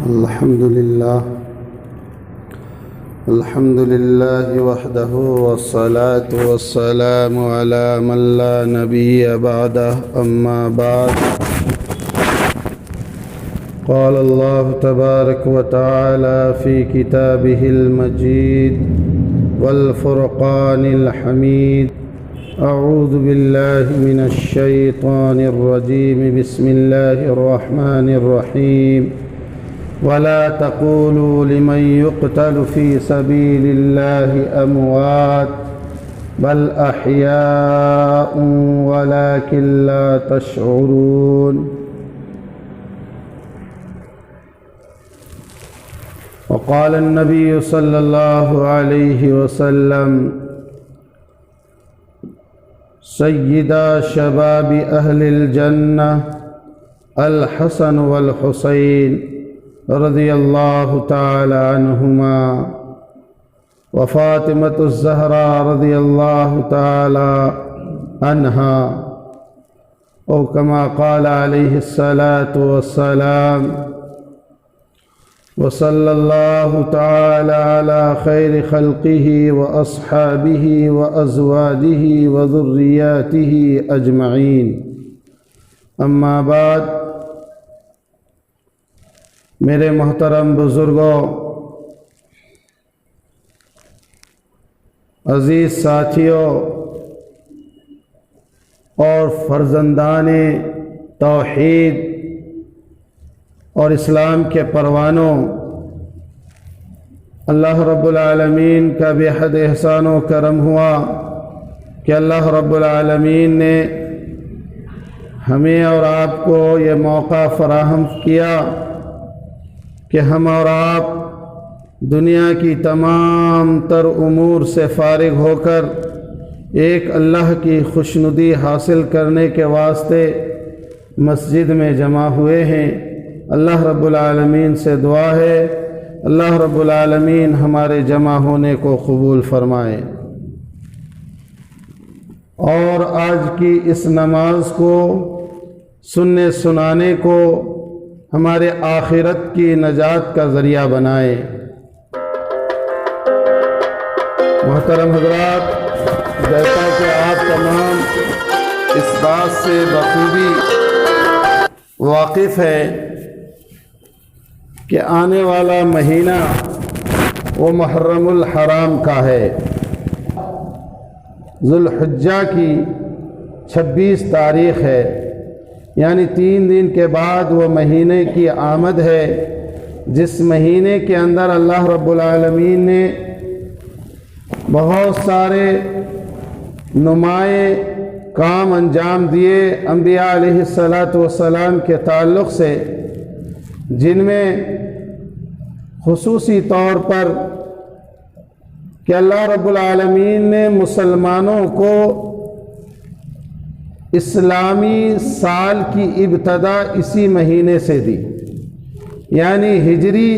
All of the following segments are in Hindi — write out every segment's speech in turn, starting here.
अल्हम्दुलिल्लाह वहदहु वस्सलातु वस्सलामु अला मन ला नबिय्य बअदहु अम्मा बाद। क़ाल अल्लाहु तबारक व तआला फ़ी किताबिहिल मजीद वल फ़ुरक़ानिल हमीद। अऊज़ु बिल्लाहि मिनश शैतानिर रजीम। बिस्मिल्लाहिर रहमानिर रहीम। वला तक़ूलू लिमन युक़तलु फ़ी सबीलिल्लाहि अमवात बल अहयाउन वलाकिन ला तशऊरून। वक़ाल अन्नबी सल्लल्लाहु अलैहि वसल्लम सय्यिदा शबाबि अहलिल जन्नह अल हसन वल हुसैन रज़ियल्लाहु तआला अन्हुमा व फ़ातिमतु ज़हरा रज़ियल्लाहु तआला अन्हा औ कमा क़ाल अलैहिस्सलातु वस्सलाम। व सल्लल्लाहु तआला अला खैरि ख़ल्क़िही व अस्हाबिही व अज़वाजिही व ज़ुर्रिय्यातिही अजमईन। अम्मा बाद। मेरे मोहतरम बुज़ुर्गों, अज़ीज़ साथियों और फ़र्ज़ंदाने तौहीद और इस्लाम के परवानों, अल्लाह रब्बुल आलमीन का बेहद एहसान व करम हुआ कि अल्लाह रब्बुल आलमीन ने हमें और आपको ये मौका फ़राहम किया कि हम और आप दुनिया की तमाम तर उमूर से फ़ारिग होकर एक अल्लाह की खुशनुदी हासिल करने के वास्ते मस्जिद में जमा हुए हैं। अल्लाह रब्बुल आलमीन से दुआ है, अल्लाह रब्बुल आलमीन हमारे जमा होने को कबूल फरमाए और आज की इस नमाज को सुनने सुनाने को हमारे आखिरत की नजात का ज़रिया बनाए। मोहतरम हज़रात, जैसा कि आप तमाम इस बात से बखूबी वाकिफ़ है कि आने वाला महीना वो मुहर्रमुल हराम का है। ज़ुल्हिज्जा की 26 तारीख़ है, यानी 3 दिन के बाद वो महीने की आमद है, जिस महीने के अंदर अल्लाह रब्बुल आलमीन ने बहुत सारे नुमाए काम अंजाम दिए अंबिया अलैहिस्सलातु वस्सलाम के ताल्लुक़ से, जिनमें खुसूसी तौर पर कि अल्लाह रब्बुल आलमीन ने मुसलमानों को इस्लामी साल की इब्तदा इसी महीने से दी, यानी हिजरी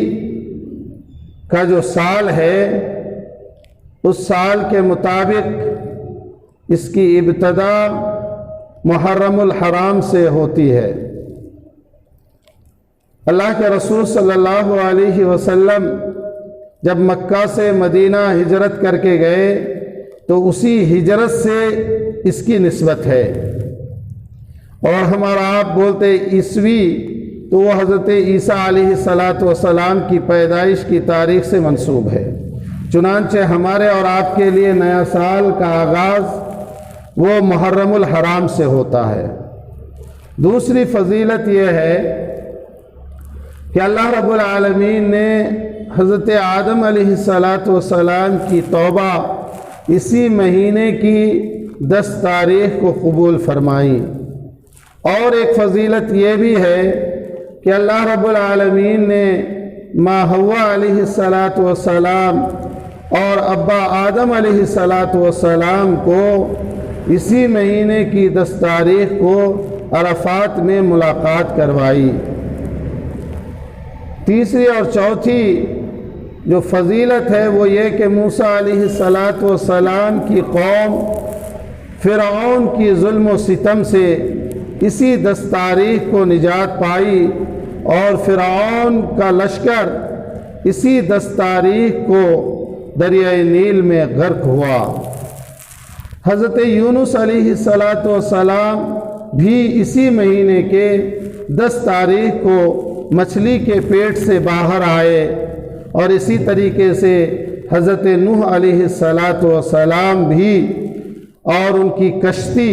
का जो साल है उस साल के मुताबिक इसकी इब्तदा मुहर्रमुल हराम से होती है। अल्लाह के रसूल सल्लल्लाहु अलैहि वसल्लम जब मक्का से मदीना हिजरत करके गए तो उसी हिजरत से इसकी निस्बत है, और हमारा आप बोलते ईसवी तो वो हज़रत ईसा अलैहिस्सलातु वस्सलाम की पैदाइश की तारीख़ से मंसूब है। चुनांचे हमारे और आपके लिए नया साल का आगाज़ वो मुहर्रमुल हराम से होता है। दूसरी फ़जीलत ये है कि अल्लाह रब्बुल आलमीन ने हज़रत आदम अलैहिस्सलातु वस्सलाम की तौबा इसी महीने की 10 तारीख़ को कबूल फरमाई। और एक फ़जीलत ये भी है कि अल्लाह रब्बुल आलमीन ने माँ हव्वा अलैहिस्सलातु वस्सलाम और अब्बा आदम अलैहिस्सलातु वस्सलाम को इसी महीने की 10 तारीख़ को अरफ़ात में मुलाकात करवाई। तीसरी और चौथी जो फ़जीलत है वो ये कि मूसा अलैहिस्सलातु वस्सलाम की कौम फ़िरऔन की जुल्म व सितम से इसी 10 तारीख़ को निजात पाई और फ़िरऔन का लश्कर इसी 10 तारीख को दरियाए नील में गर्क हुआ। हज़रत यूनुस अलैहिस्सलाम भी इसी महीने के 10 तारीख को मछली के पेट से बाहर आए और इसी तरीके से हज़रत नूह अलैहिस्सलाम भी और उनकी कश्ती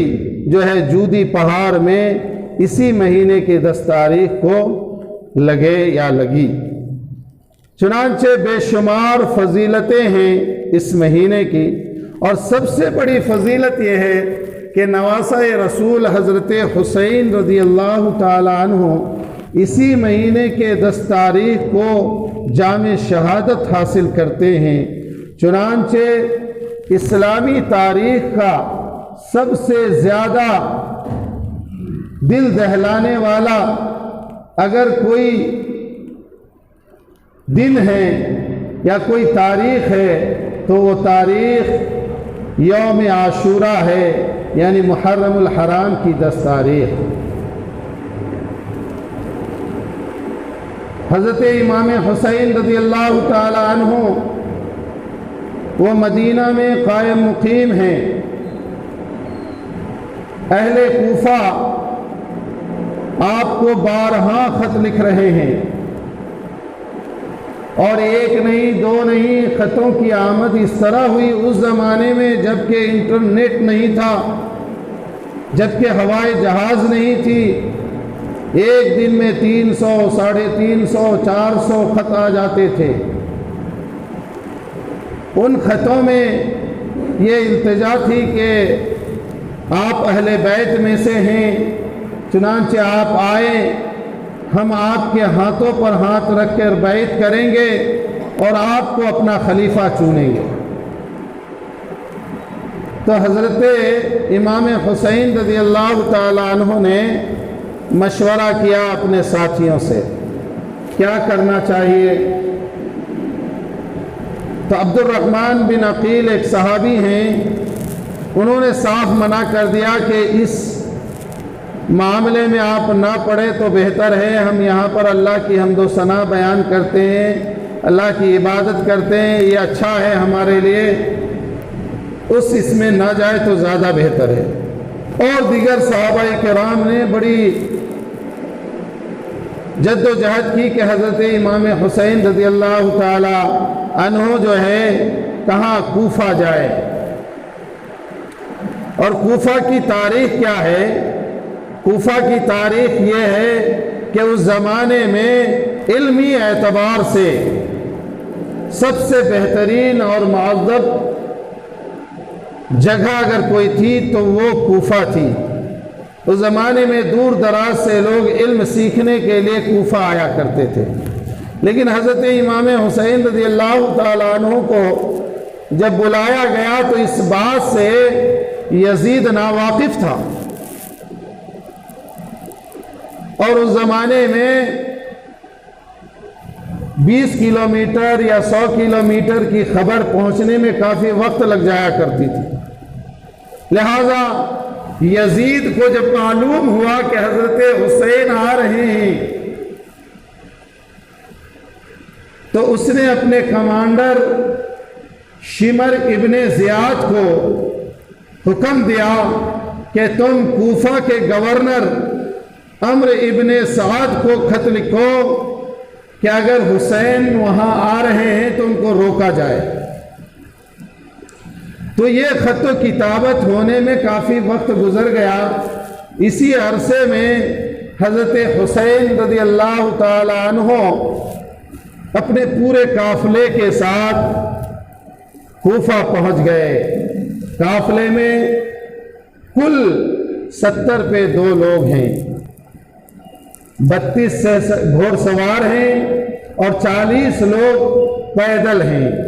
जो है जूदी पहाड़ में इसी महीने के 10 तारीख को लगे या लगी। चुनांचे बेशुमार फजीलतें हैं इस महीने की, और सबसे बड़ी फजीलत यह है कि नवासा रसूल हज़रत हुसैन रज़ियल्लाहु ताला अन्हु इसी महीने के 10 तारीख को जामे शहादत हासिल करते हैं। चुनांचे इस्लामी तारीख का सबसे ज़्यादा दिल दहलाने वाला अगर कोई दिन है या कोई तारीख है तो वो तारीख यौम आशूरा है, यानी मुहर्रमुल हराम की 10 तारीख। हज़रत इमाम हुसैन रज़ियल्लाहु ताला अन्हु वो मदीना में कायम मुकीम हैं। अहले कूफा आपको 12 खत लिख रहे हैं, और एक नहीं दो नहीं, ख़तों की आमद इस तरह हुई उस ज़माने में जबकि इंटरनेट नहीं था, जबकि हवाई जहाज़ नहीं थी। एक दिन में 300, 350, 400 खत आ जाते थे। उन ख़तों में ये इल्तिजा थी कि आप अहले बैत में से हैं, चुनांचे आप आए, हम आपके हाथों पर हाथ रख कर बैत करेंगे और आपको अपना खलीफा चुनेंगे। तो हज़रत इमाम हुसैन रज़ियल्लाहु ताला अन्हु ने मशवरा किया अपने साथियों से क्या करना चाहिए। तो अब्दुर्रहमान बिन अकील एक सहाबी हैं, उन्होंने साफ मना कर दिया कि इस मामले में आप ना पढ़े तो बेहतर है, हम यहाँ पर अल्लाह की हम्दो सना बयान करते हैं, अल्लाह की इबादत करते हैं, ये अच्छा है हमारे लिए, उस इसमें ना जाए तो ज़्यादा बेहतर है। और दीगर सहाबाए किराम ने बड़ी जद्दोजहद की कि हज़रत इमाम हुसैन रज़ियल्लाहु ताला अन्हु जो है कहाँ कूफा जाए। और कूफा की तारीख़ क्या है? कूफा की तारीख़ ये है कि उस ज़माने में इल्मी एतबार से सबसे बेहतरीन और मुअज़्ज़ब जगह अगर कोई थी तो वो कूफा थी। उस ज़माने में दूर दराज से लोग इल्म सीखने के लिए कूफा आया करते थे। लेकिन हज़रत इमाम हुसैन रज़ियल्लाहु ताला अन्हु को जब बुलाया गया तो इस बात से यजीद नावाकिफ़ था, और उस ज़माने में 20 किलोमीटर या 100 किलोमीटर की खबर पहुंचने में काफ़ी वक्त लग जाया करती थी। लिहाजा यजीद को जब मालूम हुआ कि हज़रत हुसैन आ रहे हैं तो उसने अपने कमांडर शिमर इब्ने ज़ियाद को हुक्म दिया कि तुम कूफा के गवर्नर अम्र इब्ने साद को खत लिखो कि अगर हुसैन वहाँ आ रहे हैं तो उनको रोका जाए। तो ये ख़त किताबत होने में काफ़ी वक्त गुज़र गया। इसी अरसे में हज़रत हुसैन रज़ियल्लाहु ताला अन्हु अपने पूरे काफ़िले के साथ कूफा पहुँच गए। काफ़िले में कुल 70 पे 2 लोग हैं, 32 से घोड़सवार हैं और 40 लोग पैदल हैं।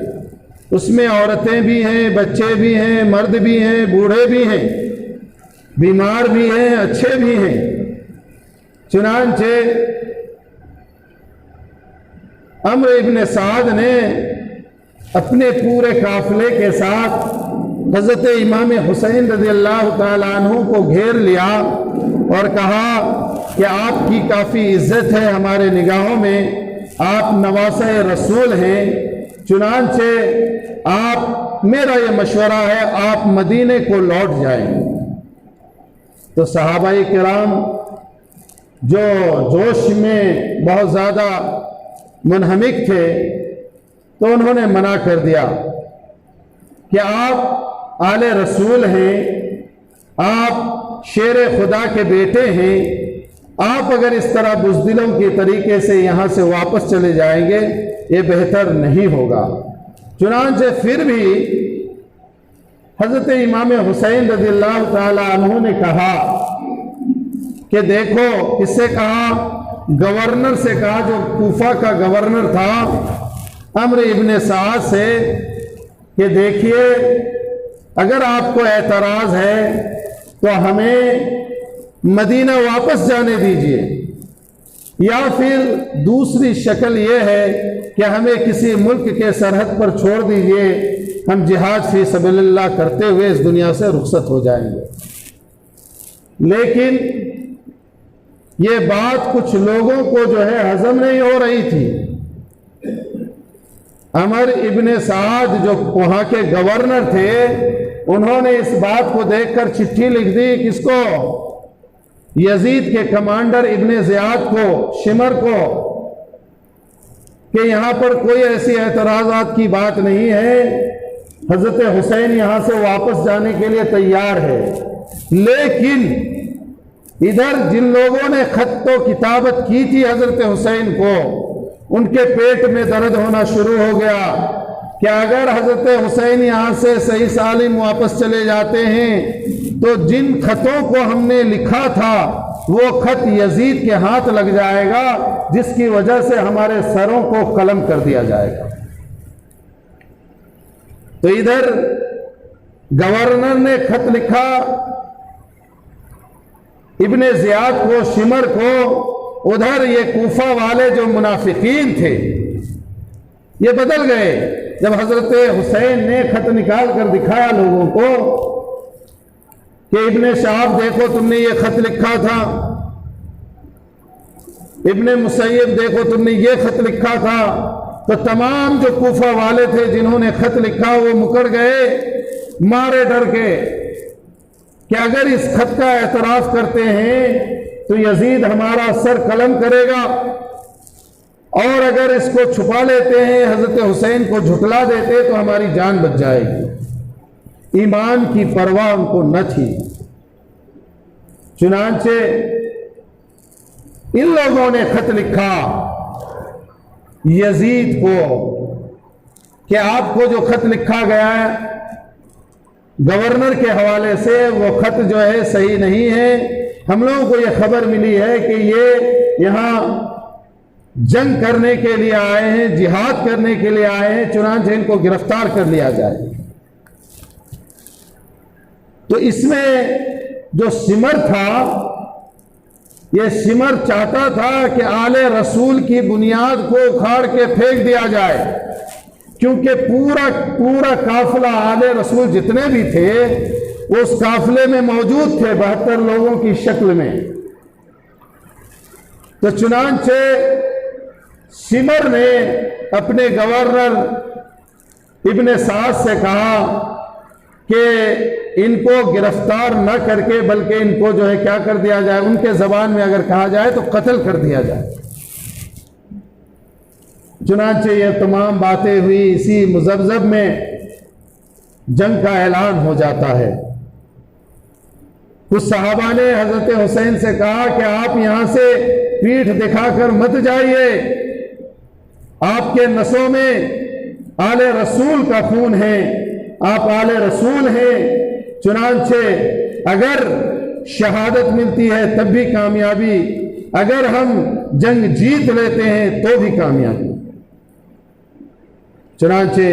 उसमें औरतें भी हैं, बच्चे भी हैं, मर्द भी हैं, बूढ़े भी हैं, बीमार भी हैं, अच्छे भी हैं। चुनांचे अम्र इब्ने साद ने अपने पूरे काफिले के साथ हज़रत इमाम हुसैन रज़ियल्लाहु ताला अन्हु को घेर लिया और कहा कि आपकी काफ़ी इज्जत है हमारे निगाहों में, आप नवासे रसूल हैं, चुनांचे आप, मेरा ये मशवरा है आप मदीने को लौट जाएं। तो सहाबाई किराम जो जोश में बहुत ज़्यादा मुनहमिक थे, तो उन्होंने मना कर दिया कि आप आले रसूल हैं, आप शेर खुदा के बेटे हैं, आप अगर इस तरह बुज़दिलों के तरीके से यहाँ से वापस चले जाएंगे ये बेहतर नहीं होगा। चुनांचे फिर भी हज़रत इमाम हुसैन रज़ियल्लाहु ताला अन्हु ने कहा कि देखो, किससे कहा? गवर्नर से कहा, जो कूफा का गवर्नर था, अम्र इब्न साद से, कि देखिए अगर आपको एतराज़ है तो हमें मदीना वापस जाने दीजिए, या फिर दूसरी शक्ल यह है कि हमें किसी मुल्क के सरहद पर छोड़ दीजिए, हम जिहाद फी सबीलिल्लाह करते हुए इस दुनिया से रुखसत हो जाएंगे। लेकिन ये बात कुछ लोगों को जो है हजम नहीं हो रही थी। अमर इब्ने साद जो वहां के गवर्नर थे, उन्होंने इस बात को देखकर चिट्ठी लिख दी, किसको? यजीद के कमांडर इब्ने ज़ियाद को, शिमर को, कि यहां पर कोई ऐसी एतराज़ात की बात नहीं है, हजरत हुसैन यहां से वापस जाने के लिए तैयार है। लेकिन इधर जिन लोगों ने खत तो किताबत की थी हजरत हुसैन को, उनके पेट में दर्द होना शुरू हो गया कि अगर हजरत हुसैन यहाँ से सही सालिम वापस चले जाते हैं तो जिन खतों को हमने लिखा था वो खत यजीद के हाथ लग जाएगा, जिसकी वजह से हमारे सरों को कलम कर दिया जाएगा। तो इधर गवर्नर ने खत लिखा इब्ने ज़ियाद को, शिमर को, उधर ये कूफा वाले जो मुनाफिकीन थे ये बदल गए। जब हजरत हुसैन ने खत निकाल कर दिखाया लोगों को कि इब्ने साहब देखो तुमने ये खत लिखा था, इब्ने मुसैयब देखो तुमने ये खत लिखा था, तो तमाम जो कूफा वाले थे जिन्होंने खत लिखा वो मुकर गए मारे डर के कि अगर इस खत का एतराफ़ करते हैं तो यजीद हमारा सर कलम करेगा, और अगर इसको छुपा लेते हैं, हजरत हुसैन को झुटला देते तो हमारी जान बच जाएगी। ईमान की परवाह उनको न थी। चुनांचे इन लोगों ने खत लिखा यजीद को कि आपको जो खत लिखा गया है गवर्नर के हवाले से, वो खत जो है सही नहीं है। हम लोगों को यह खबर मिली है कि ये यहाँ जंग करने के लिए आए हैं, जिहाद करने के लिए आए हैं, चुनांचे इनको गिरफ्तार कर लिया जाए। तो इसमें जो सिमर था, ये सिमर चाहता था कि आले रसूल की बुनियाद को उखाड़ के फेंक दिया जाए, क्योंकि पूरा पूरा काफिला आले रसूल जितने भी थे वो उस काफिले में मौजूद थे 72 लोगों की शक्ल में। तो चुनांचे सिमर ने अपने गवर्नर इब्ने साद से कहा कि इनको गिरफ्तार न करके बल्कि इनको जो है क्या कर दिया जाए, उनके ज़बान में अगर कहा जाए तो कत्ल कर दिया जाए। चुनांचे ये तमाम बातें हुई, इसी मुज़ब्ज़ब में जंग का ऐलान हो जाता है। कुछ सहाबा ने हजरत हुसैन से कहा कि आप यहां से पीठ दिखाकर मत जाइए, आपके नसों में आले रसूल का खून है, आप आले रसूल हैं। चुनांचे अगर शहादत मिलती है तब भी कामयाबी, अगर हम जंग जीत लेते हैं तो भी कामयाबी। चुनांचे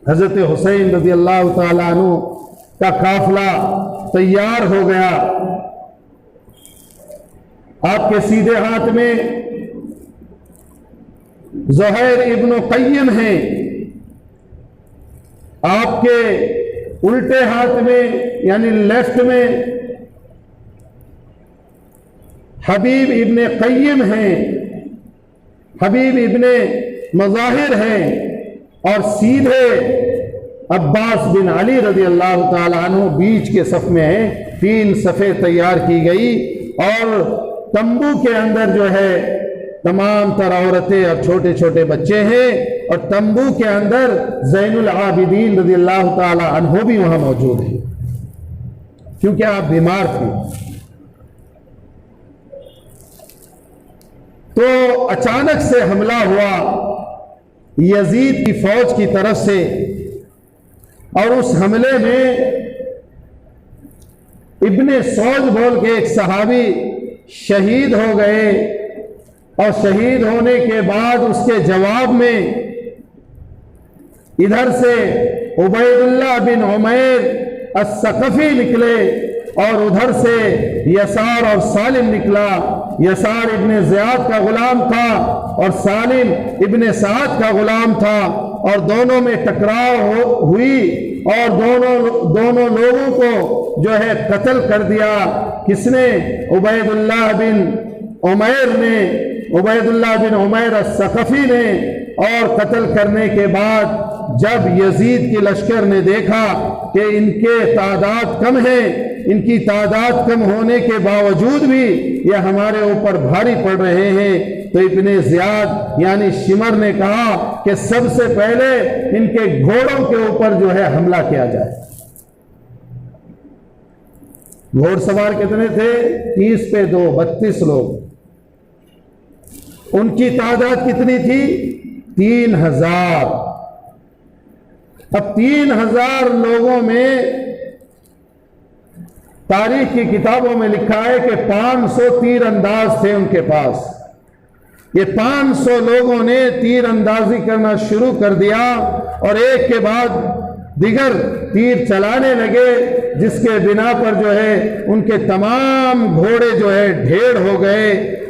हजरत हुसैन रज़ी अल्लाह ताला अन्हु का काफिला तैयार हो गया। आपके सीधे हाथ में ज़ुहैर इब्न क़य्यम हैं, आपके उल्टे हाथ में यानी लेफ्ट में हबीब इब्ने क़य्यिम हैं, हबीब इब्ने मज़ाहिर हैं, और सीधे अब्बास बिन अली रज़ी अल्लाह ताला अन्हु बीच के सफ़ में हैं। 3 सफ़े तैयार की गई और तंबू के अंदर जो है तमाम तर औरतें और छोटे छोटे बच्चे हैं, और तंबू के अंदर ज़ैनुल आबिदीन रज़ी अल्लाह ताला अन्हु भी वहाँ मौजूद हैं, क्योंकि आप बीमार थे। तो अचानक से हमला हुआ यजीद की फौज की तरफ से, और उस हमले में इब्ने सौद बोल के एक सहाबी शहीद हो गए, और शहीद होने के बाद उसके जवाब में इधर से उबैदुल्लाह बिन उमैर अस्सक़फ़ी निकले, और उधर से यसार और सालिम निकला। यसार इब्ने ज़ियाद का गुलाम था और सालिम इब्ने साद का गुलाम था, और दोनों में टकराव हुई और दोनों लोगों को जो है कत्ल कर दिया। किसने? उबैदुल्लाह बिन उमैर ने, उबैदुल्लाह बिन उमैर अस्सक़फ़ी ने। और कत्ल करने के बाद जब यजीद की लश्कर ने देखा कि इनके तादाद कम है, इनकी तादाद कम होने के बावजूद भी ये हमारे ऊपर भारी पड़ रहे हैं, तो इब्ने ज़ियाद यानी शिमर ने कहा कि सबसे पहले इनके घोड़ों के ऊपर जो है हमला किया जाए। घोड़सवार कितने थे? 30 पे 2, 32 लोग। उनकी तादाद कितनी थी? 3000। अब 3000 लोगों में तारीख की किताबों में लिखा है कि 500 तीर अंदाज थे उनके पास। ये 500 लोगों ने तीर अंदाजी करना शुरू कर दिया और एक के बाद दिगर तीर चलाने लगे, जिसके बिना पर जो है उनके तमाम घोड़े जो है ढेर हो गए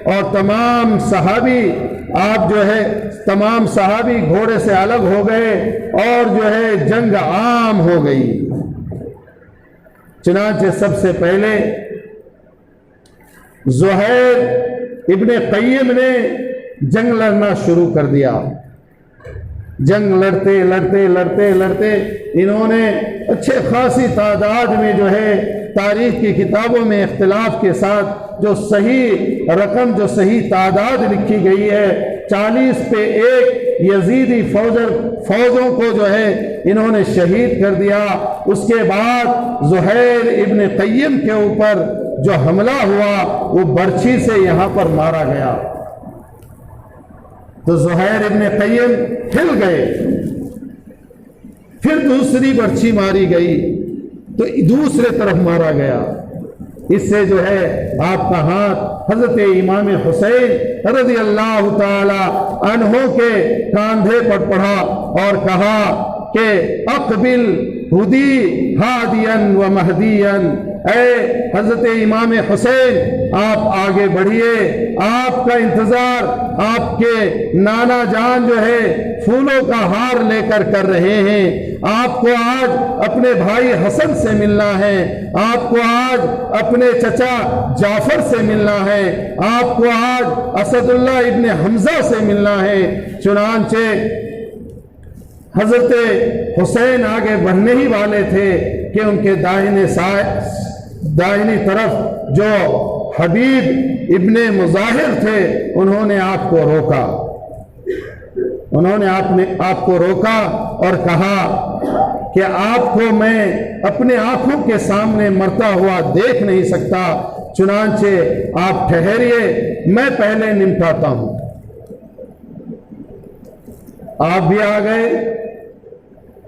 और तमाम सहाबी घोड़े से अलग हो गए और जो है जंग आम हो गई। चुनांचे सबसे पहले ज़ुहैर इब्ने क़य्यिम ने जंग लड़ना शुरू कर दिया। जंग लड़ते इन्होंने अच्छे खासी तादाद में जो है तारीख की किताबों में इख्तिलाफ के साथ जो सही रकम, जो सही तादाद लिखी गई है, 40 पे 1 यजीदी फौजों को जो है इन्होंने शहीद कर दिया। उसके बाद ज़ुहैर इब्ने क़य्यिम के ऊपर जो हमला हुआ वो बर्छी से यहाँ पर मारा गया। तो ज़ुहैर इब्ने क़य्यिम हिल गए, फिर दूसरी बर्छी मारी गई तो दूसरे तरफ मारा गया। इससे जो है आपका हाथ हजरत इमाम हुसैन रज़ी अल्लाह ताला अन्हु के कांधे पर पड़ा और कहा कि अक़बिल हुदी हादियन व महदियन, ऐ हजरत इमाम हुसैन आप आगे बढ़िए, आपका इंतजार आपके नाना जान जो है फूलों का हार लेकर कर रहे हैं। आपको आज अपने भाई हसन से मिलना है, आपको आज अपने चचा जाफर से मिलना है, आपको आज असदुल्लाह इब्ने हमजा से मिलना है। चुनांचे हजरत हुसैन आगे बढ़ने ही वाले थे कि उनके दाहिनी तरफ जो हबीब इब्ने मुज़ाहिर थे उन्होंने आपको रोका। उन्होंने आपको रोका और कहा कि आपको मैं अपने आंखों के सामने मरता हुआ देख नहीं सकता, चुनांचे आप ठहरिए, मैं पहले निपटाता हूं। आप भी आ गए।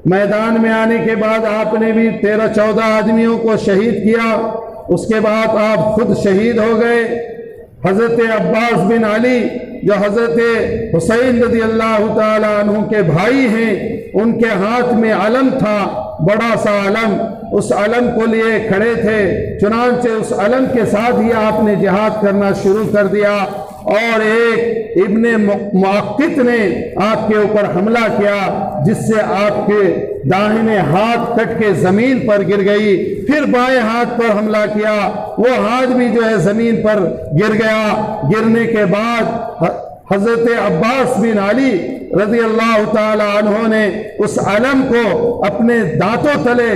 मैदान में आने के बाद आपने भी 13-14 आदमियों को शहीद किया। उसके बाद आप खुद शहीद हो गए। हजरत अब्बास बिन अली जो हजरत हुसैन रज़ी अल्लाह ताला अन्हु के भाई हैं, उनके हाथ में अलम था, बड़ा सा अलम, उस अलम को लिए खड़े थे। चुनांचे उस अलम के साथ ही आपने जिहाद करना शुरू कर दिया और एक इब्ने मुअक्कित ने आपके ऊपर हमला किया, जिससे आपके दाहिने हाथ कट के जमीन पर गिर गई। फिर बाएं हाथ पर हमला किया, वो हाथ भी जो है जमीन पर गिर गया। गिरने के बाद हजरत अब्बास बिन अली रज़ी अल्लाह ताला अन्हो ने उस अलम को अपने दांतों तले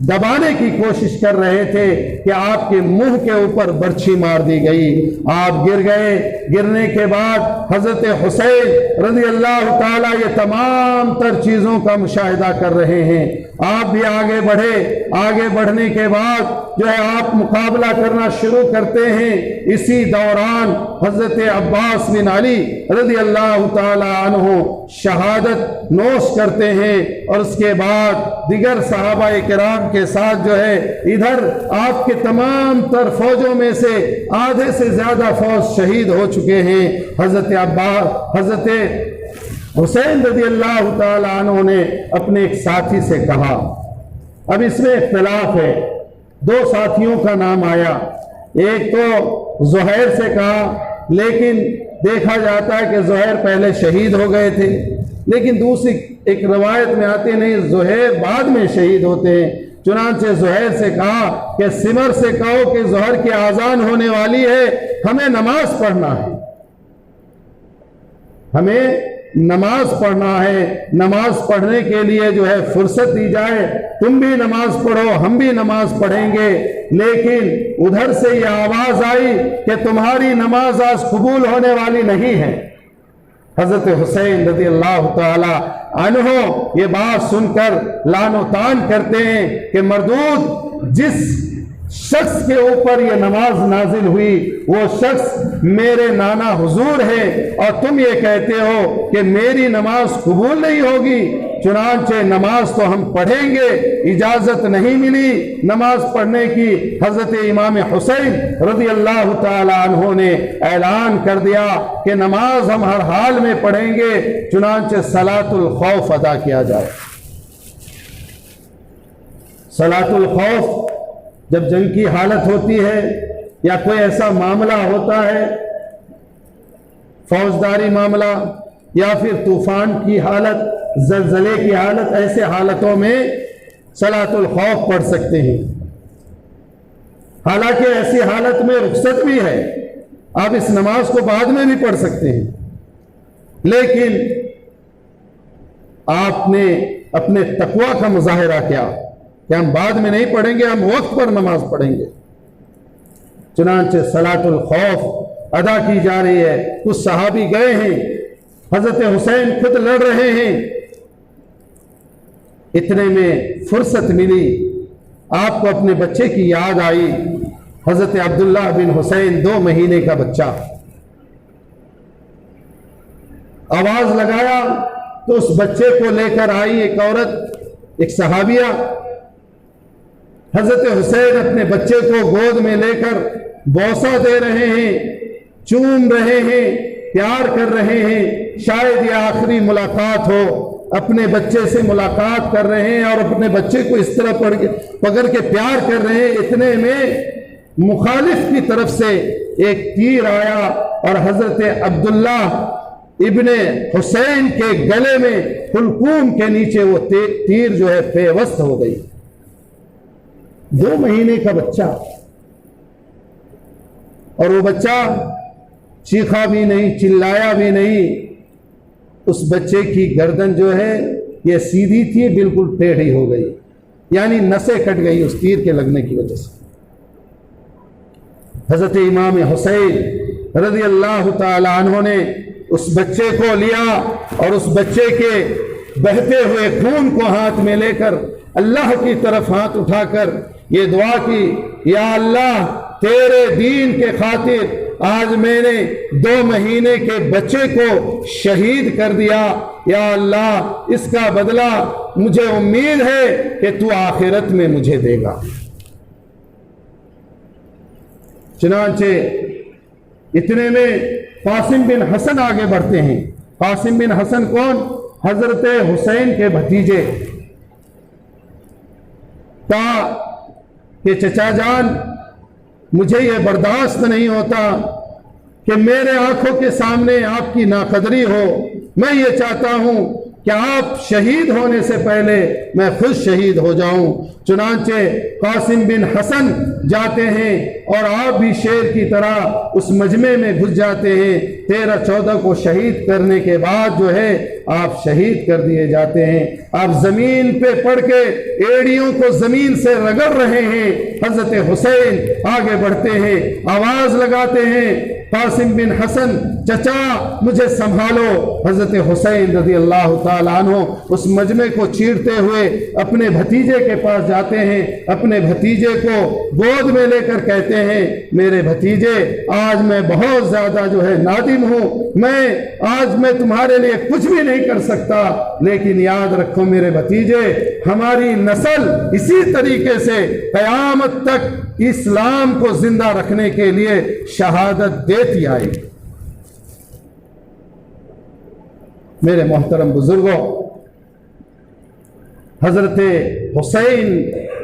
दबाने की कोशिश कर रहे थे कि आपके मुंह के ऊपर बर्छी मार दी गई, आप गिर गए। गिरने के बाद हजरत हुसैन रज़ी अल्लाह ताला ये तमाम तर चीज़ों का मुशाहिदा कर रहे हैं। आप भी आगे बढ़े। आगे बढ़ने के बाद जो है आप मुकाबला करना शुरू करते हैं। इसी दौरान हजरत अब्बास बिन अली रज़ी अल्लाह ताला अन्हु शहादत नोश करते हैं और उसके बाद दिगर सहाबा किराम के साथ जो है इधर आपके तमाम तर फौजों में से आधे से ज्यादा फौज शहीद हो चुके हैं। हजरत हुसैन रज़ी अल्लाह ताला अन्हु ने अपने एक साथी से कहा, अब इसमें इख्तिलाफ है, दो साथियों का नाम आया। एक तो ज़ुहैर से कहा, लेकिन देखा जाता है कि ज़ुहैर पहले शहीद हो गए थे, लेकिन दूसरी एक रवायत में आते नहीं, ज़ुहैर बाद में शहीद होते हैं। चुनांचे ज़ुहैर से कहा कि सिमर से कहो कि ज़ुहर की आज़ान होने वाली है, हमें नमाज पढ़ना है, हमें नमाज पढ़ना है, नमाज पढ़ने के लिए जो है फुर्सत दी जाए, तुम भी नमाज पढ़ो, हम भी नमाज पढ़ेंगे। लेकिन उधर से ये आवाज आई कि तुम्हारी नमाज आज कबूल होने वाली नहीं है। हजरत हुसैन रज़ी अल्लाह ताला अन्हो ये बात सुनकर लानो तान करते हैं कि मरदूद, जिस शख्स के ऊपर ये नमाज नाजिल हुई वो शख्स मेरे नाना हुजूर है, और तुम ये कहते हो कि मेरी नमाज कबूल नहीं होगी। चुनांचे नमाज तो हम पढ़ेंगे, इजाजत नहीं मिली नमाज पढ़ने की। हजरत इमाम हुसैन रज़ी अल्लाह ताला अन्हो ने ऐलान कर दिया कि नमाज हम हर हाल में पढ़ेंगे। चुनांचे सलातुल खौफ अदा किया जाए। सलातुल खौफ जब जंग की हालत होती है या कोई ऐसा मामला होता है, फौजदारी मामला या फिर तूफान की हालत, जलजले की हालत, ऐसे हालतों में सलातुल खौफ पढ़ सकते हैं। हालांकि ऐसी हालत में रुख्सत भी है, आप इस नमाज को बाद में भी पढ़ सकते हैं, लेकिन आपने अपने तकवा का मुजाहिरा किया कि हम बाद में नहीं पढ़ेंगे, हम वक्त पर नमाज पढ़ेंगे। चुनांचे सलातुल खौफ अदा की जा रही है। कुछ सहाबी गए हैं, हजरत हुसैन खुद लड़ रहे हैं। इतने में फुर्सत मिली, आपको अपने बच्चे की याद आई। हजरत अब्दुल्लाह बिन हुसैन 2 महीने का बच्चा, आवाज लगाया तो उस बच्चे को लेकर आई एक औरत, एक सहाबिया। हजरत हुसैन अपने बच्चे को गोद में लेकर बोसा दे रहे हैं, चूम रहे हैं, प्यार कर रहे हैं। शायद ये आखिरी मुलाकात हो, अपने बच्चे से मुलाकात कर रहे हैं और अपने बच्चे को इस तरह पकड़ के प्यार कर रहे हैं। इतने में मुखालिफ की तरफ से एक तीर आया और हजरत अब्दुल्ला इब्ने हुसैन के गले में हुल्कूम के नीचे वो तीर जो है पेवस्त हो गई। 2 महीने का बच्चा, और वो बच्चा चीखा भी नहीं, चिल्लाया भी नहीं। उस बच्चे की गर्दन जो है ये सीधी थी, बिल्कुल टेढ़ी हो गई, यानी नसें कट गई उस तीर के लगने की वजह से। हजरत इमाम हुसैन रज़ी अल्लाह ताला अन्हु ने उस बच्चे को लिया और उस बच्चे के बहते हुए खून को हाथ में लेकर अल्लाह की तरफ हाथ उठाकर ये दुआ की, या अल्लाह तेरे दीन के खातिर आज मैंने 2 महीने के बच्चे को शहीद कर दिया। या अल्लाह इसका बदला मुझे उम्मीद है कि तू आखिरत में मुझे देगा। चुनांचे इतने में कासिम बिन हसन आगे बढ़ते हैं। कासिम बिन हसन कौन? हजरत हुसैन के भतीजे। कहा कि चचा जान, मुझे यह बर्दाश्त नहीं होता कि मेरे आंखों के सामने आपकी नाकदरी हो। मैं ये चाहता हूं कि आप शहीद होने से पहले मैं खुद शहीद हो जाऊं। चुनांचे कासिम बिन हसन जाते हैं और आप भी शेर की तरह उस मजमे में घुस जाते हैं। 13-14 को शहीद करने के बाद जो है आप शहीद कर दिए जाते हैं। आप जमीन पे पड़ के एड़ियों को जमीन से रगड़ रहे हैं। हजरत हुसैन आगे बढ़ते हैं, आवाज लगाते हैं, कासिम बिन हसन चचा मुझे संभालो। हजरत हुसैन रज़ी अल्लाह ताला अन्हु उस मजमे को चीरते हुए अपने भतीजे के पास जाते हैं। अपने भतीजे को गोद में लेकर कहते हैं, मेरे भतीजे आज मैं बहुत ज्यादा जो है नादिम हूं, आज मैं तुम्हारे लिए कुछ भी नहीं कर सकता, लेकिन याद रखो मेरे भतीजे, हमारी नस्ल इसी तरीके से कयामत तक इस्लाम को जिंदा रखने के लिए शहादत देती आएगी। मेरे मोहतरम बुजुर्गों, हजरत हुसैन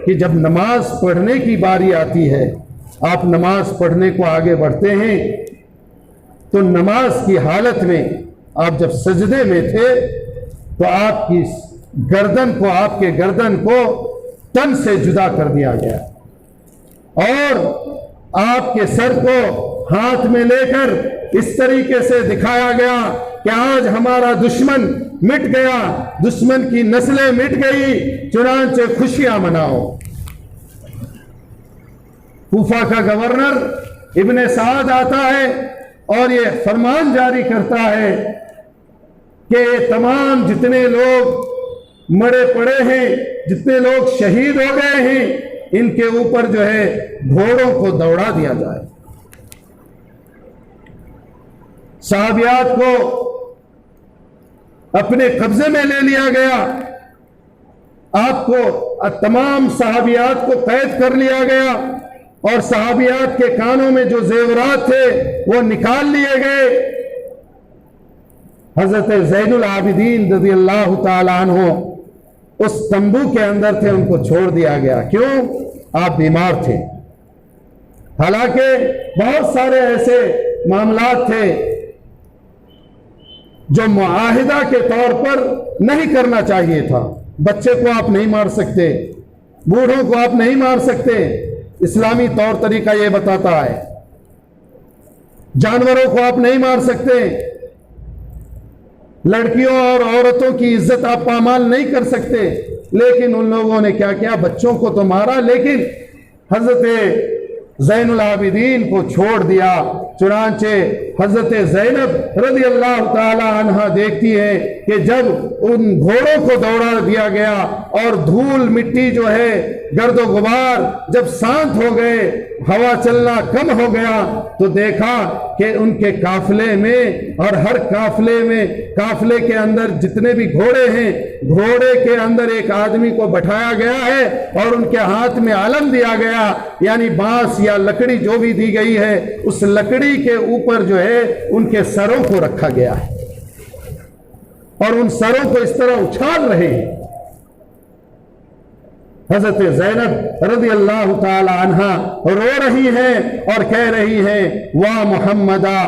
की जब नमाज पढ़ने की बारी आती है, आप नमाज पढ़ने को आगे बढ़ते हैं, तो नमाज की हालत में आप जब सजदे में थे तो आपकी आपके गर्दन को तन से जुदा कर दिया गया और आपके सर को हाथ में लेकर इस तरीके से दिखाया गया कि आज हमारा दुश्मन मिट गया, दुश्मन की नस्लें मिट गई, चुनांचे खुशियां मनाओ। कूफा का गवर्नर इब्ने साद आता है और ये फरमान जारी करता है कि ये तमाम जितने लोग मरे पड़े हैं, जितने लोग शहीद हो गए हैं, इनके ऊपर जो है घोड़ों को दौड़ा दिया जाए। सहाबियात को अपने कब्जे में ले लिया गया, आपको तमाम सहाबियात को कैद कर लिया गया और सहाबियात के कानों में जो जेवरात थे वो निकाल लिए गए। हजरत ज़ैनुल आबिदीन रज़ी अल्लाह ताला अन्हु उस तंबू के अंदर थे, उनको छोड़ दिया गया। क्यों? आप बीमार थे। हालांकि बहुत सारे ऐसे मामलात थे जो मुआहिदा के तौर पर नहीं करना चाहिए था। बच्चे को आप नहीं मार सकते, बूढ़ों को आप नहीं मार सकते, इस्लामी तौर तरीका यह बताता है। जानवरों को आप नहीं मार सकते, लड़कियों और औरतों की इज्जत आप पामाल नहीं कर सकते। लेकिन उन लोगों ने क्या किया, बच्चों को तो मारा, लेकिन हजरत ज़ैनुल आबिदीन को छोड़ दिया। चुनांचे हजरत ज़ैनब रज़ी अल्लाह ताला अन्हा देखती है कि जब उन घोड़ों को दौड़ा दिया गया और धूल मिट्टी जो है, गर्दो गुबार जब शांत हो गए, हवा चलना कम हो गया, तो देखा कि उनके काफिले में और हर काफिले के अंदर जितने भी घोड़े हैं, घोड़े के अंदर एक आदमी को बैठाया गया है और उनके हाथ में आलम दिया गया, यानी बांस या लकड़ी जो भी दी गई है, उस लकड़ी के ऊपर जो है उनके सरों को रखा गया है और उन सरों को इस तरह उछाल रहे हैं। हजरत ज़ैनब रज़ी अल्लाह ताला अन्हा रो रही हैं और कह रही हैं, वाह मुहम्मदा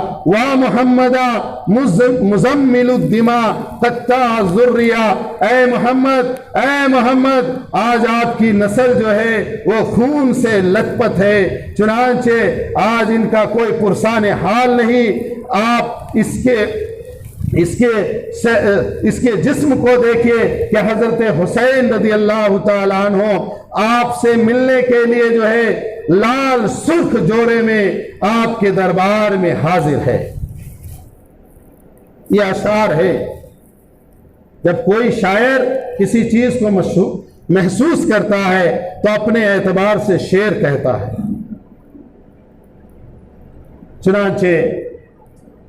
मुज़म्मिलुद्दिमा तत्ता ज़ुर्रिया, ए मोहम्मद आज आपकी नस्ल जो है वो खून से लथपथ है। चुनांचे आज इनका कोई पुरसान हाल नहीं। आप इसके जिस्म को देखिए कि हजरत हुसैन रज़ी अल्लाह ताला अन्हु आपसे मिलने के लिए जो है लाल सुर्ख जोड़े में आपके दरबार में हाजिर है। यह अशार है। जब कोई शायर किसी चीज को महसूस करता है तो अपने एतबार से शेर कहता है। चुनांचे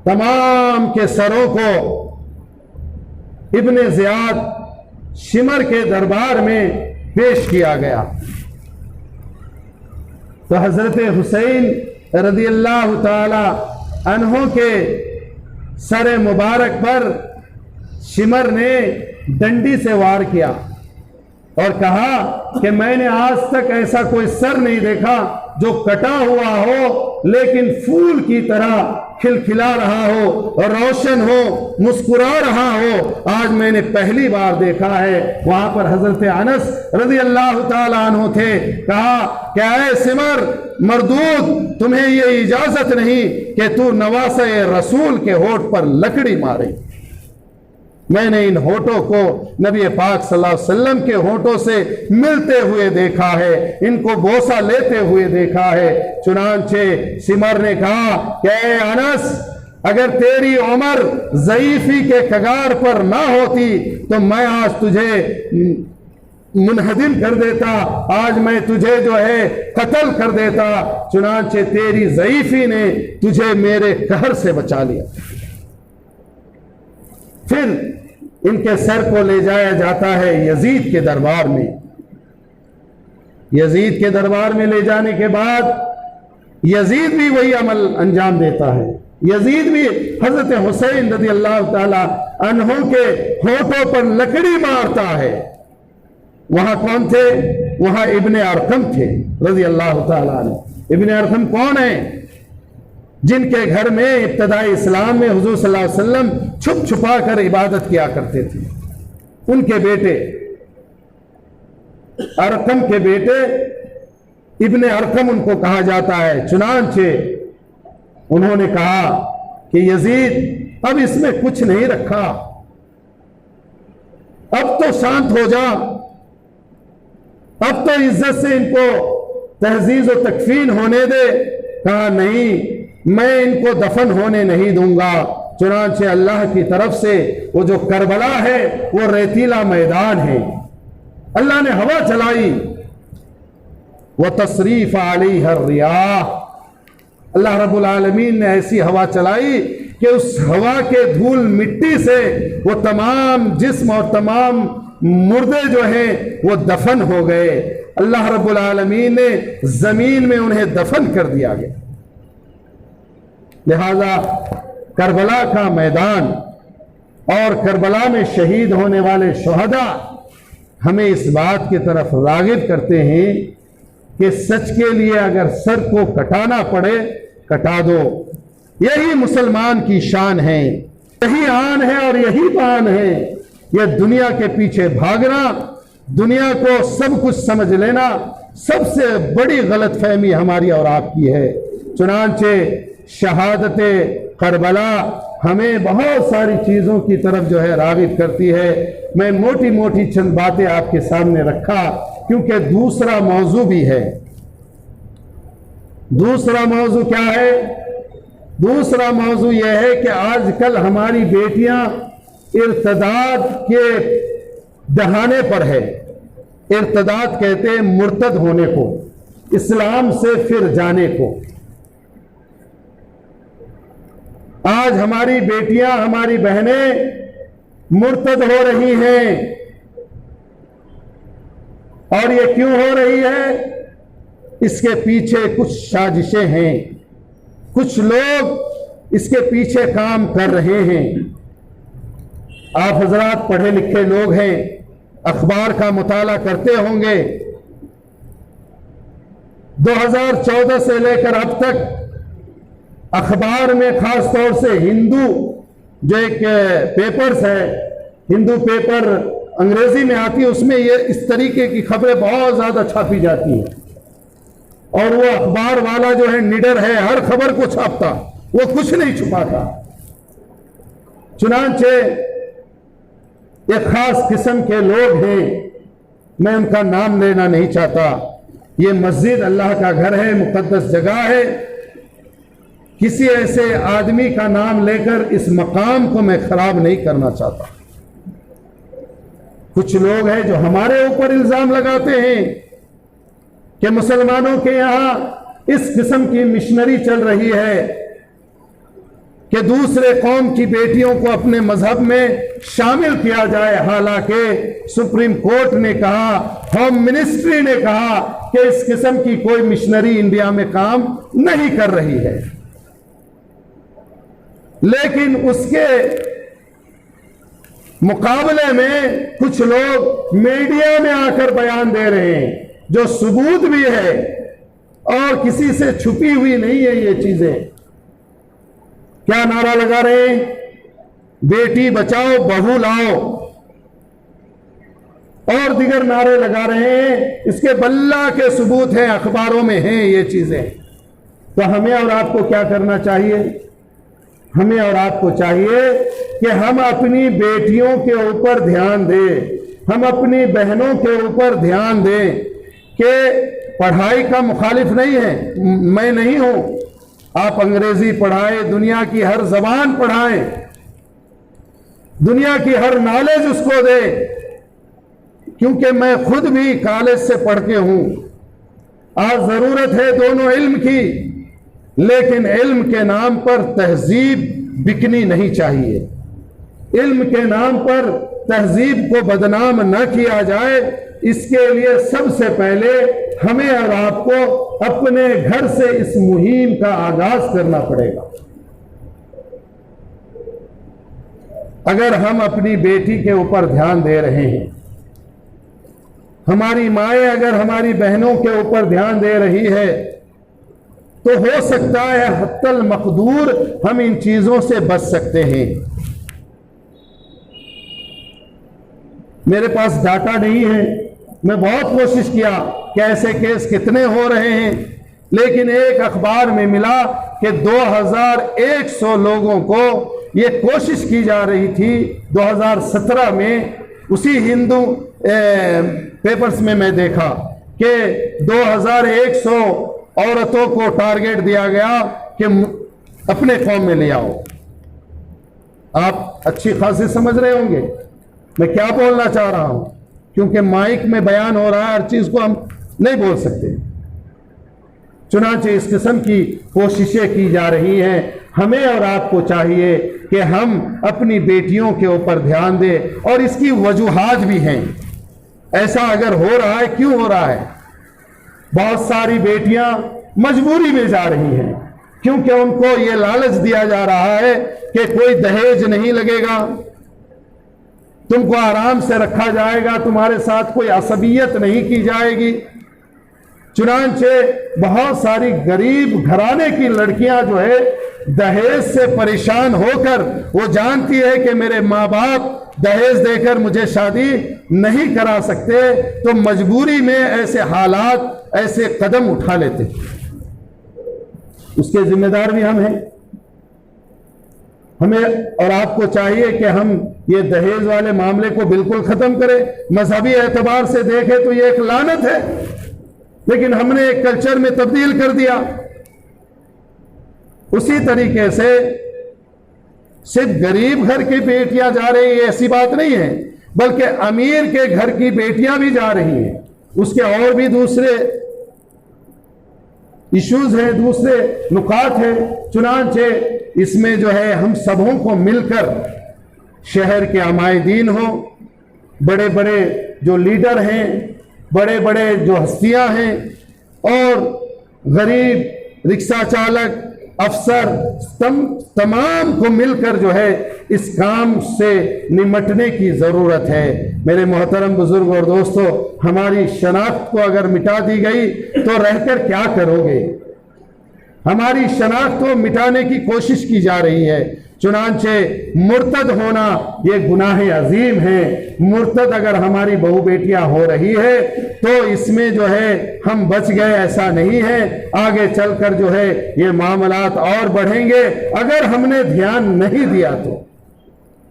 तमाम के सरों को इब्ने ज़ियाद शिमर के दरबार में पेश किया गया। तो हजरत हुसैन रज़ी अल्लाह ताला अन्हु के सर मुबारक पर शिमर ने डंडी से वार किया और कहा कि मैंने आज तक ऐसा कोई सर नहीं देखा जो कटा हुआ हो लेकिन फूल की तरह खिलखिला रहा हो, रोशन हो, मुस्कुरा रहा हो। आज मैंने पहली बार देखा है, वहां पर हजरत अनस रज़ी अल्लाह ताला अन्हु थे। कहा, क्या है सिमर मरदूद, तुम्हें ये इजाजत नहीं कि तू नवासे रसूल के होठ पर लकड़ी मारे। मैंने इन होठों को नबी पाक सल्लल्लाहु अलैहि वसल्लम के होठों से मिलते हुए देखा है, इनको बोसा लेते हुए देखा है। चुनांचे सिमर ने कहा कि ऐ अनस, अगर तेरी उम्र ज़ईफी के कगार पर ना होती तो मैं आज तुझे मुनहदिम कर देता, आज मैं तुझे जो है कत्ल कर देता। चुनांचे तेरी ज़ईफी ने तुझे मेरे कहर से बचा लिया। फिर इनके सर को ले जाया जाता है यजीद के दरबार में। यजीद के दरबार में ले जाने के बाद यजीद भी वही अमल अंजाम देता है। यजीद भी हजरत हुसैन रज़ी अल्लाह ताला अन्हु के होठों पर लकड़ी मारता है। वहां कौन थे? वहां इब्ने अरकम थे रज़ी अल्लाह ताला अन्हु। इब्ने अरकम कौन है? जिनके घर में इब्तदाई इस्लाम में हुजूर सल्लल्लाहु अलैहि वसल्लम छुप छुपा कर इबादत किया करते थे। उनके बेटे अरकम के बेटे इब्ने अरकम उनको कहा जाता है। चुनांचे उन्होंने कहा कि यजीद, अब इसमें कुछ नहीं रखा, अब तो शांत हो जा, अब तो इज्जत से इनको तहजीज और तकफीन होने दे। कहा, नहीं, मैं इनको दफन होने नहीं दूंगा। चुनांचे अल्लाह की तरफ से वो जो करबला है वो रेतीला मैदान है, अल्लाह ने हवा चलाई, वह तसरीफ अलैहा रियाह, अल्लाह रब्बुल आलमीन ने ऐसी हवा चलाई कि उस हवा के धूल मिट्टी से वो तमाम जिस्म और तमाम मुर्दे जो हैं वो दफन हो गए। अल्लाह रब्बुल आलमीन ने जमीन में उन्हें दफन कर दिया गया। लिहाजा करबला का मैदान और करबला में शहीद होने वाले शुहदा हमें इस बात की तरफ रागिब करते हैं कि सच के लिए अगर सर को कटाना पड़े कटा दो। यही मुसलमान की शान है, यही आन है और यही बान है। यह दुनिया के पीछे भागना, दुनिया को सब कुछ समझ लेना सबसे बड़ी गलतफहमी हमारी और आपकी है। चुनांचे शहादत करबला हमें बहुत सारी चीज़ों की तरफ जो है रागिब करती है। मैं मोटी मोटी चंद बातें आपके सामने रखा क्योंकि दूसरा मौजू भी है। दूसरा मौजू क्या है? दूसरा मौजू यह है कि आजकल हमारी बेटियां इर्तदाद के दहाने पर है। इर्तदाद कहते हैं मुर्तद होने को, इस्लाम से फिर जाने को। आज हमारी बेटियां, हमारी बहनें मुर्तद हो रही हैं। और ये क्यों हो रही है? इसके पीछे कुछ साजिशें हैं, कुछ लोग इसके पीछे काम कर रहे हैं। आप हजरात पढ़े लिखे लोग हैं, अखबार का मुताला करते होंगे। 2014 से लेकर अब तक अखबार में खास तौर से हिंदू जो एक पेपर्स है, हिंदू पेपर अंग्रेजी में आती है, उसमें ये इस तरीके की खबरें बहुत ज्यादा छापी जाती हैं। और वो अखबार वाला जो है निडर है, हर खबर को छापता, वो कुछ नहीं छुपाता। चुनांचे एक खास किस्म के लोग हैं, मैं उनका नाम लेना नहीं चाहता। ये मस्जिद अल्लाह का घर है, मुकद्दस जगह है। किसी ऐसे आदमी का नाम लेकर इस मकाम को मैं खराब नहीं करना चाहता। कुछ लोग हैं जो हमारे ऊपर इल्जाम लगाते हैं कि मुसलमानों के यहां इस किस्म की मिशनरी चल रही है कि दूसरे कौम की बेटियों को अपने मजहब में शामिल किया जाए। हालांकि सुप्रीम कोर्ट ने कहा, होम मिनिस्ट्री ने कहा कि इस किस्म की कोई मिशनरी इंडिया में काम नहीं कर रही है। लेकिन उसके मुकाबले में कुछ लोग मीडिया में आकर बयान दे रहे हैं, जो सबूत भी है और किसी से छुपी हुई नहीं है। ये चीजें क्या नारा लगा रहे हैं? बेटी बचाओ बहू लाओ, और दिगर नारे लगा रहे हैं। इसके बल्ला के सबूत हैं, अखबारों में हैं ये चीजें। तो हमें और आपको क्या करना चाहिए? हमें और आपको चाहिए कि हम अपनी बेटियों के ऊपर ध्यान दें, हम अपनी बहनों के ऊपर ध्यान दें कि पढ़ाई का मुखालिफ नहीं है, मैं नहीं हूं। आप अंग्रेजी पढ़ाएं, दुनिया की हर जबान पढ़ाएं, दुनिया की हर नॉलेज उसको दें, क्योंकि मैं खुद भी कॉलेज से पढ़ के हूं। आज जरूरत है दोनों इल्म की, लेकिन इल्म के नाम पर तहजीब बिकनी नहीं चाहिए। इल्म के नाम पर तहजीब को बदनाम न किया जाए, इसके लिए सबसे पहले हमें और आपको अपने घर से इस मुहिम का आगाज करना पड़ेगा। अगर हम अपनी बेटी के ऊपर ध्यान दे रहे हैं, हमारी माएँ अगर हमारी बहनों के ऊपर ध्यान दे रही है, तो हो सकता है हत्तल मकदूर हम इन चीजों से बच सकते हैं। मेरे पास डाटा नहीं है, मैं बहुत कोशिश किया कि ऐसे केस कितने हो रहे हैं, लेकिन एक अखबार में मिला कि 2100 लोगों को ये कोशिश की जा रही थी 2017 में। उसी हिंदू पेपर्स में मैं देखा कि 2100 औरतों को टारगेट दिया गया कि अपने कौम में ले आओ। आप अच्छी खासी समझ रहे होंगे मैं क्या बोलना चाह रहा हूं, क्योंकि माइक में बयान हो रहा है, हर चीज को हम नहीं बोल सकते। चुनांचे इस किस्म की कोशिशें की जा रही हैं। हमें और आपको चाहिए कि हम अपनी बेटियों के ऊपर ध्यान दें, और इसकी वजूहात भी हैं। ऐसा अगर हो रहा है, क्यों हो रहा है? बहुत सारी बेटियां मजबूरी में जा रही हैं, क्योंकि उनको ये लालच दिया जा रहा है कि कोई दहेज नहीं लगेगा, तुमको आराम से रखा जाएगा, तुम्हारे साथ कोई असबियत नहीं की जाएगी। चुनांचे बहुत सारी गरीब घराने की लड़कियां जो है दहेज से परेशान होकर, वो जानती है कि मेरे माँ बाप दहेज देकर मुझे शादी नहीं करा सकते, तो मजबूरी में ऐसे हालात, ऐसे कदम उठा लेते। उसके जिम्मेदार भी हम हैं। हमें और आपको चाहिए कि हम ये दहेज वाले मामले को बिल्कुल खत्म करें। मजहबी एतबार से देखें तो ये एक लानत है, लेकिन हमने एक कल्चर में तब्दील कर दिया। उसी तरीके से सिर्फ गरीब घर की बेटियां जा रही है ऐसी बात नहीं है, बल्कि अमीर के घर की बेटियां भी जा रही हैं। उसके और भी दूसरे इश्यूज हैं, दूसरे नुकात हैं। चुनांचे इसमें जो है हम सबों को मिलकर, शहर के अमायदीन हो, बड़े बड़े जो लीडर हैं, बड़े बड़े जो हस्तियां हैं, और गरीब रिक्शा चालक, अफसर, तमाम को मिलकर जो है इस काम से निमटने की ज़रूरत है। मेरे मोहतरम बुजुर्ग और दोस्तों, हमारी शनाख्त को अगर मिटा दी गई तो रहकर क्या करोगे? हमारी शनाख्त को मिटाने की कोशिश की जा रही है। चुनांचे मुर्तद होना ये गुनाह अजीम है। मुर्तद अगर हमारी बहू बेटियां हो रही है तो इसमें जो है हम बच गए ऐसा नहीं है। आगे चलकर जो है ये मामलात और बढ़ेंगे। अगर हमने ध्यान नहीं दिया तो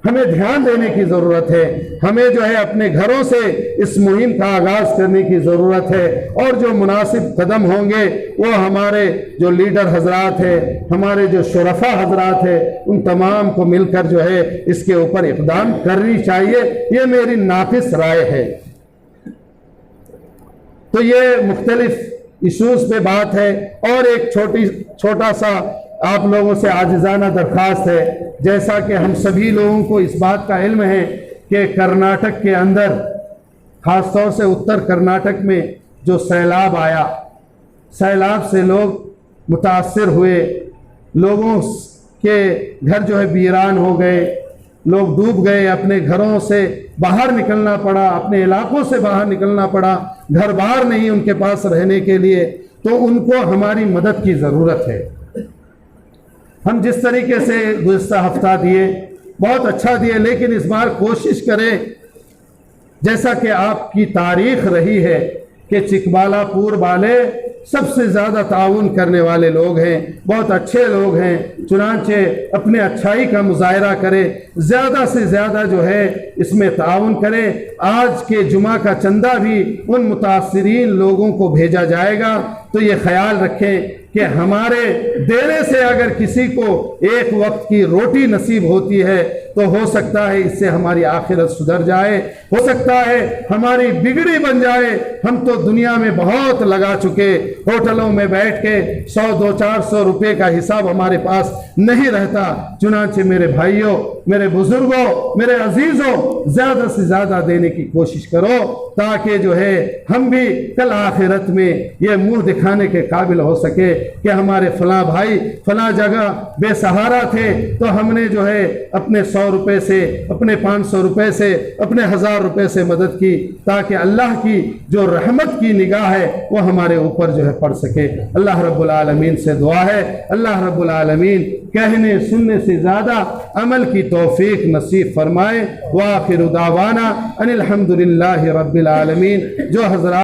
हमें ध्यान देने की जरूरत है। हमें जो है अपने घरों से इस मुहिम का आगाज करने की जरूरत है, और जो मुनासिब कदम होंगे वो हमारे जो लीडर हजरात है, हमारे जो शुरफा हजरात है, उन तमाम को मिलकर जो है इसके ऊपर इक़दाम करनी चाहिए। ये मेरी नाफिस राय है। तो ये मुख्तलिफ इशूज पे बात है। और एक छोटा सा आप लोगों से आजिज़ाना दरख्वास्त है। जैसा कि हम सभी लोगों को इस बात का इल्म है कि कर्नाटक के अंदर, ख़ासतौर से उत्तर कर्नाटक में जो सैलाब आया, सैलाब से लोग मुतासर हुए, लोगों के घर जो है वीरान हो गए, लोग डूब गए, अपने घरों से बाहर निकलना पड़ा, अपने इलाकों से बाहर निकलना पड़ा, घर बार नहीं उनके पास रहने के लिए। तो उनको हमारी मदद की ज़रूरत है। हम जिस तरीके से गुज़िश्ता हफ्ता दिए बहुत अच्छा दिए, लेकिन इस बार कोशिश करें, जैसा कि आपकी तारीख रही है कि चिकबालापुर वाले सबसे ज़्यादा ताउन करने वाले लोग हैं, बहुत अच्छे लोग हैं, चुनांचे अपने अच्छाई का मुजाहरा करें, ज़्यादा से ज़्यादा जो है इसमें ताउन करें। आज के जुमा का चंदा भी उन मुतासिरीन लोगों को भेजा जाएगा, तो ये ख्याल रखें कि हमारे देने से अगर किसी को एक वक्त की रोटी नसीब होती है तो हो सकता है इससे हमारी आखिरत सुधर जाए, हो सकता है हमारी बिगड़ी बन जाए। हम तो दुनिया में बहुत लगा चुके, होटलों में बैठ के 100-200-400 रुपये का हिसाब हमारे पास नहीं रहता। चुनांचे मेरे भाइयों, मेरे बुजुर्गों, मेरे अजीजों, ज़्यादा से ज़्यादा देने की कोशिश करो, ताकि जो है हम भी कल आखिरत में ये मुंह दिखाने के काबिल हो सके कि हमारे फलां भाई फलां जगह बेसहारा थे, तो हमने जो है अपने 100 रुपये से, अपने 500 रुपये से, अपने 1000 रुपये से मदद की, ताकि अल्लाह की जो रहमत की निगाह है वो हमारे ऊपर जो है पड़ सके। अल्लाह रब्बुल आलमीन से दुआ है, अल्लाह रब्बुल आलमीन कहने सुनने से ज़्यादा अमल की तौफीक नसीब फरमाए। व आखिर दावाना अनिल हम्दुलिल्लाहि रब्बिल आलमीन। जो हज़रात